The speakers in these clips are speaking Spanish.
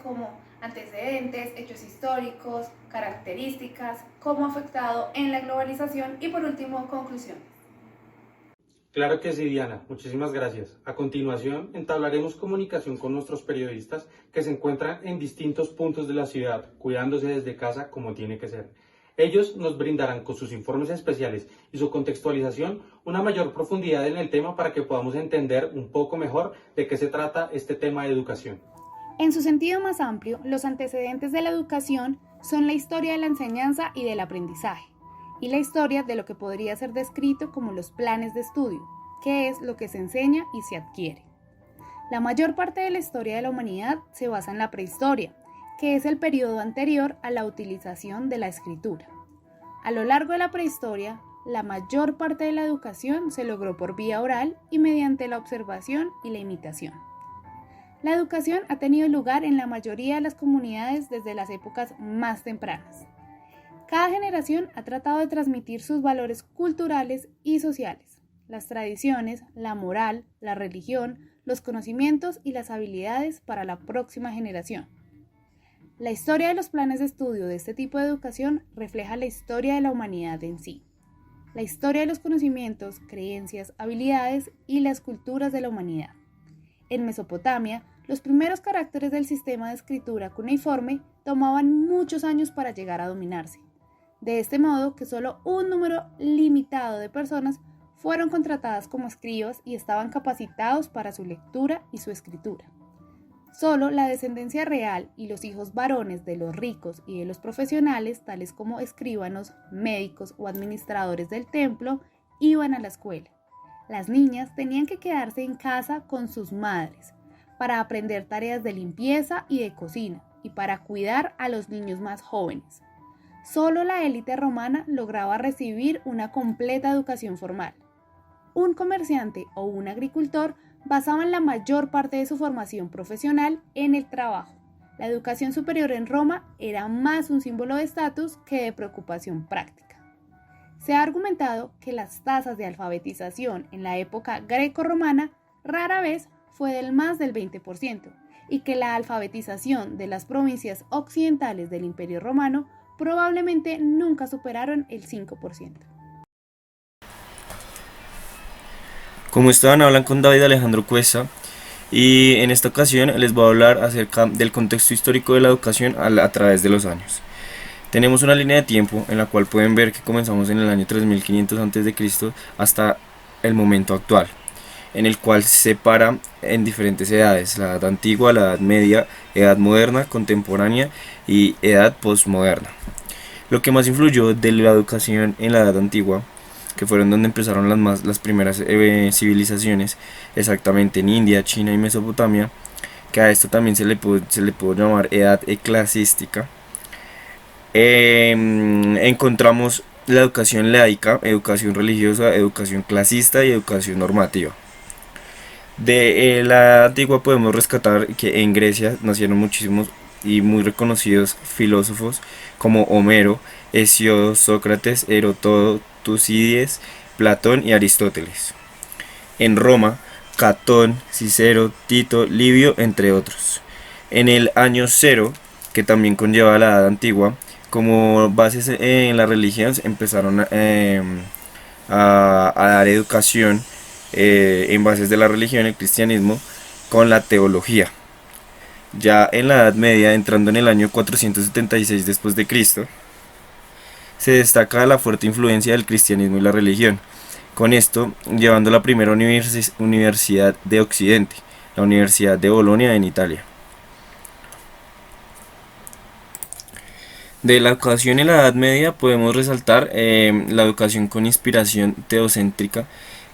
como antecedentes, hechos históricos, características, cómo ha afectado en la globalización y por último conclusiones. Claro que sí, Diana. Muchísimas gracias. A continuación, entablaremos comunicación con nuestros periodistas que se encuentran en distintos puntos de la ciudad, cuidándose desde casa como tiene que ser. Ellos nos brindarán con sus informes especiales y su contextualización una mayor profundidad en el tema para que podamos entender un poco mejor de qué se trata este tema de educación. En su sentido más amplio, los antecedentes de la educación son la historia de la enseñanza y del aprendizaje, y la historia de lo que podría ser descrito como los planes de estudio, que es lo que se enseña y se adquiere. La mayor parte de la historia de la humanidad se basa en la prehistoria, que es el periodo anterior a la utilización de la escritura. A lo largo de la prehistoria, la mayor parte de la educación se logró por vía oral y mediante la observación y la imitación. La educación ha tenido lugar en la mayoría de las comunidades desde las épocas más tempranas. Cada generación ha tratado de transmitir sus valores culturales y sociales, las tradiciones, la moral, la religión, los conocimientos y las habilidades para la próxima generación. La historia de los planes de estudio de este tipo de educación refleja la historia de la humanidad en sí, la historia de los conocimientos, creencias, habilidades y las culturas de la humanidad. En Mesopotamia, los primeros caracteres del sistema de escritura cuneiforme tomaban muchos años para llegar a dominarse. De este modo que solo un número limitado de personas fueron contratadas como escribas y estaban capacitados para su lectura y su escritura. Solo la descendencia real y los hijos varones de los ricos y de los profesionales, tales como escribanos, médicos o administradores del templo, iban a la escuela. Las niñas tenían que quedarse en casa con sus madres para aprender tareas de limpieza y de cocina y para cuidar a los niños más jóvenes. Solo la élite romana lograba recibir una completa educación formal. Un comerciante o un agricultor basaban la mayor parte de su formación profesional en el trabajo. La educación superior en Roma era más un símbolo de estatus que de preocupación práctica. Se ha argumentado que las tasas de alfabetización en la época greco-romana rara vez fue del más del 20% y que la alfabetización de las provincias occidentales del Imperio Romano probablemente nunca superaron el 5%. ¿Cómo están? Hablan con David Alejandro Cuesta y en esta ocasión les voy a hablar acerca del contexto histórico de la educación a través de los años. Tenemos una línea de tiempo en la cual pueden ver que comenzamos en el año 3500 a.C. hasta el momento actual, en el cual se separa en diferentes edades: la edad antigua, la edad media, edad moderna, contemporánea y edad postmoderna. Lo que más influyó de la educación en la edad antigua, que fueron donde empezaron las primeras civilizaciones, exactamente en India, China y Mesopotamia, que a esto también se le puede llamar edad eclesiástica. Encontramos la educación laica, educación religiosa, educación clasista y educación normativa. De la edad antigua podemos rescatar que en Grecia nacieron muchísimos y muy reconocidos filósofos como Homero, Hesíodo, Sócrates, Heródoto, Tucídides, Platón y Aristóteles. En Roma, Catón, Cicero, Tito, Livio, entre otros. En el año cero, que también conlleva la edad antigua, como bases en la religión empezaron a dar educación en bases de la religión, el cristianismo, con la teología. Ya en la Edad Media, entrando en el año 476 después de Cristo, se destaca la fuerte influencia del cristianismo y la religión, con esto llevando la primera universidad de Occidente, la Universidad de Bolonia en Italia. De la educación en la Edad Media podemos resaltar la educación con inspiración teocéntrica,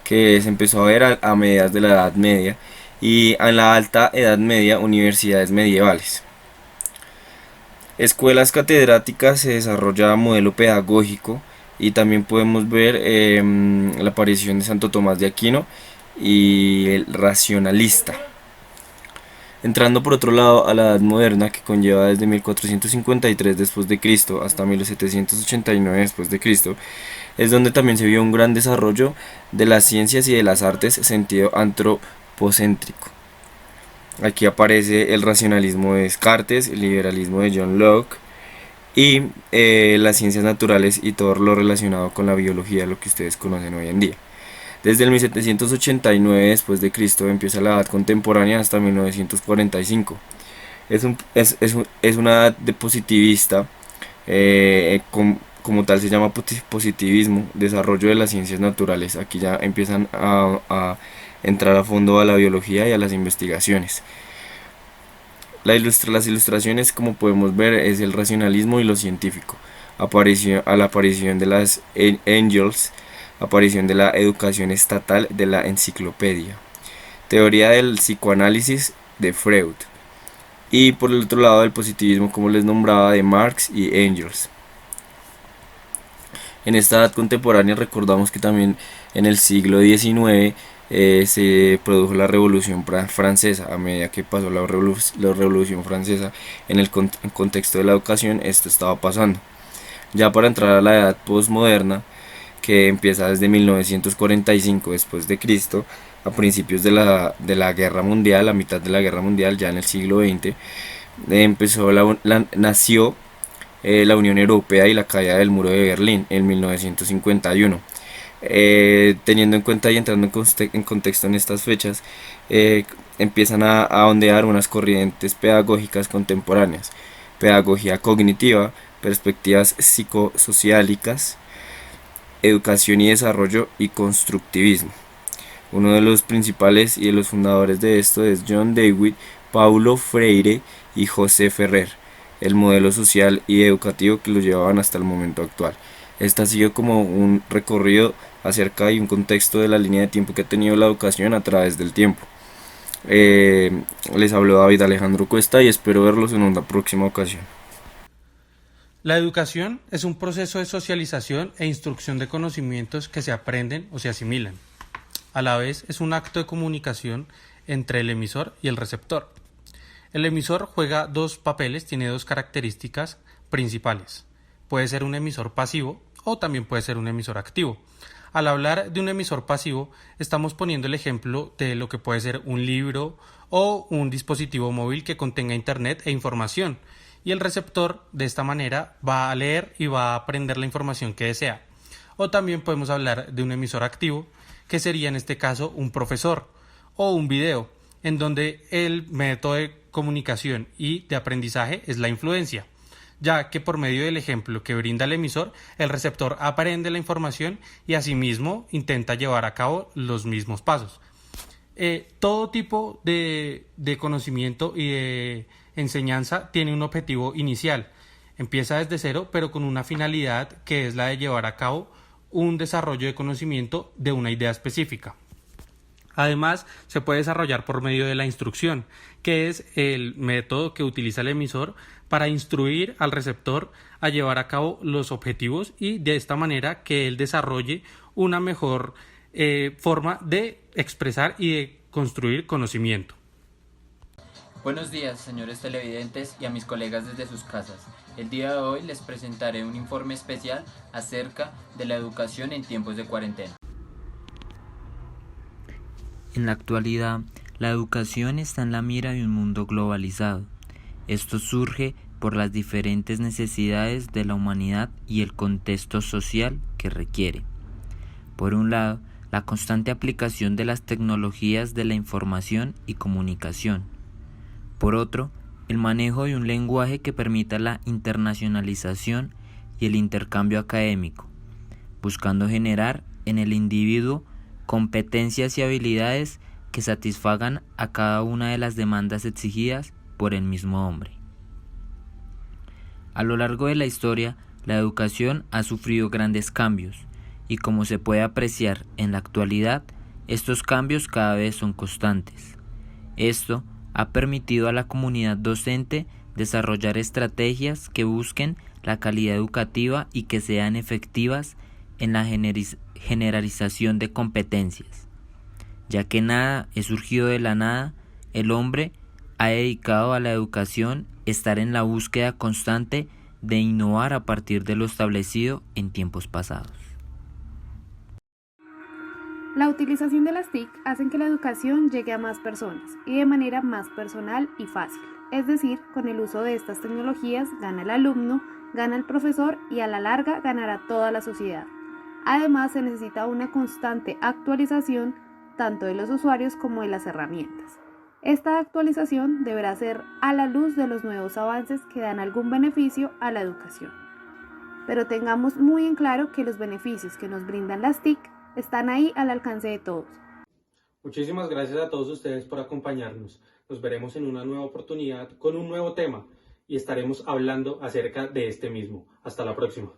que se empezó a ver a mediados de la Edad Media, y en la Alta Edad Media universidades medievales. Escuelas catedráticas, se desarrolla modelo pedagógico y también podemos ver la aparición de Santo Tomás de Aquino y el racionalista. Entrando por otro lado a la Edad Moderna, que conlleva desde 1453 después de Cristo hasta 1789 después de Cristo, es donde también se vio un gran desarrollo de las ciencias y de las artes sentido antropocéntrico. Aquí aparece el racionalismo de Descartes, el liberalismo de John Locke y las ciencias naturales y todo lo relacionado con la biología, lo que ustedes conocen hoy en día. Desde el 1789 después de Cristo empieza la edad contemporánea hasta 1945. Es una edad de positivista, como tal se llama positivismo, desarrollo de las ciencias naturales. Aquí ya empiezan a entrar a fondo a la biología y a las investigaciones. Las ilustraciones, como podemos ver, es el racionalismo y lo científico. A la aparición de las Angels, aparición de la educación estatal, de la enciclopedia, teoría del psicoanálisis de Freud, y por el otro lado el positivismo, como les nombraba, de Marx y Engels. En esta edad contemporánea recordamos que también en el siglo XIX se produjo la Revolución Francesa. A medida que pasó la Revolución Francesa, en el contexto de la educación, esto estaba pasando. Ya para entrar a la edad postmoderna, que empieza desde 1945 después de Cristo, a principios de la Guerra Mundial, a mitad de la Guerra Mundial, ya en el siglo XX, nació la Unión Europea y la caída del Muro de Berlín en 1951. Teniendo en cuenta y entrando en contexto en estas fechas, empiezan a ondear unas corrientes pedagógicas contemporáneas: pedagogía cognitiva, perspectivas psicosociálicas, educación y desarrollo y constructivismo. Uno de los principales y de los fundadores de esto es John Dewey, Paulo Freire y José Ferrer, el modelo social y educativo que lo llevaban hasta el momento actual. Este ha sido como un recorrido acerca y un contexto de la línea de tiempo que ha tenido la educación a través del tiempo. Les habló David Alejandro Cuesta y espero verlos en una próxima ocasión. La educación es un proceso de socialización e instrucción de conocimientos que se aprenden o se asimilan. A la vez es un acto de comunicación entre el emisor y el receptor. El emisor juega dos papeles, tiene dos características principales. Puede ser un emisor pasivo o también puede ser un emisor activo. Al hablar de un emisor pasivo, estamos poniendo el ejemplo de lo que puede ser un libro o un dispositivo móvil que contenga internet e información, y el receptor de esta manera va a leer y va a aprender la información que desea. O también podemos hablar de un emisor activo, que sería en este caso un profesor o un video, en donde el método de comunicación y de aprendizaje es la influencia, ya que por medio del ejemplo que brinda el emisor, el receptor aprende la información y asimismo intenta llevar a cabo los mismos pasos. Todo tipo de conocimiento y de enseñanza tiene un objetivo inicial. Empieza desde cero, pero con una finalidad que es la de llevar a cabo un desarrollo de conocimiento de una idea específica. Además, se puede desarrollar por medio de la instrucción, que es el método que utiliza el emisor para instruir al receptor a llevar a cabo los objetivos y de esta manera que él desarrolle una mejor forma de expresar y de construir conocimiento. Buenos días, señores televidentes y a mis colegas desde sus casas. El día de hoy les presentaré un informe especial acerca de la educación en tiempos de cuarentena. En la actualidad, la educación está en la mira de un mundo globalizado. Esto surge por las diferentes necesidades de la humanidad y el contexto social que requiere. Por un lado, la constante aplicación de las tecnologías de la información y comunicación. Por otro, el manejo de un lenguaje que permita la internacionalización y el intercambio académico, buscando generar en el individuo competencias y habilidades que satisfagan a cada una de las demandas exigidas por el mismo hombre. A lo largo de la historia, la educación ha sufrido grandes cambios, y como se puede apreciar en la actualidad, estos cambios cada vez son constantes. Esto ha permitido a la comunidad docente desarrollar estrategias que busquen la calidad educativa y que sean efectivas en la generalización de competencias. Ya que nada es surgido de la nada, el hombre ha dedicado a la educación estar en la búsqueda constante de innovar a partir de lo establecido en tiempos pasados. La utilización de las TIC hace que la educación llegue a más personas y de manera más personal y fácil. Es decir, con el uso de estas tecnologías gana el alumno, gana el profesor y a la larga ganará toda la sociedad. Además, se necesita una constante actualización tanto de los usuarios como de las herramientas. Esta actualización deberá ser a la luz de los nuevos avances que dan algún beneficio a la educación. Pero tengamos muy en claro que los beneficios que nos brindan las TIC están ahí al alcance de todos. Muchísimas gracias a todos ustedes por acompañarnos. Nos veremos en una nueva oportunidad con un nuevo tema y estaremos hablando acerca de este mismo. Hasta la próxima.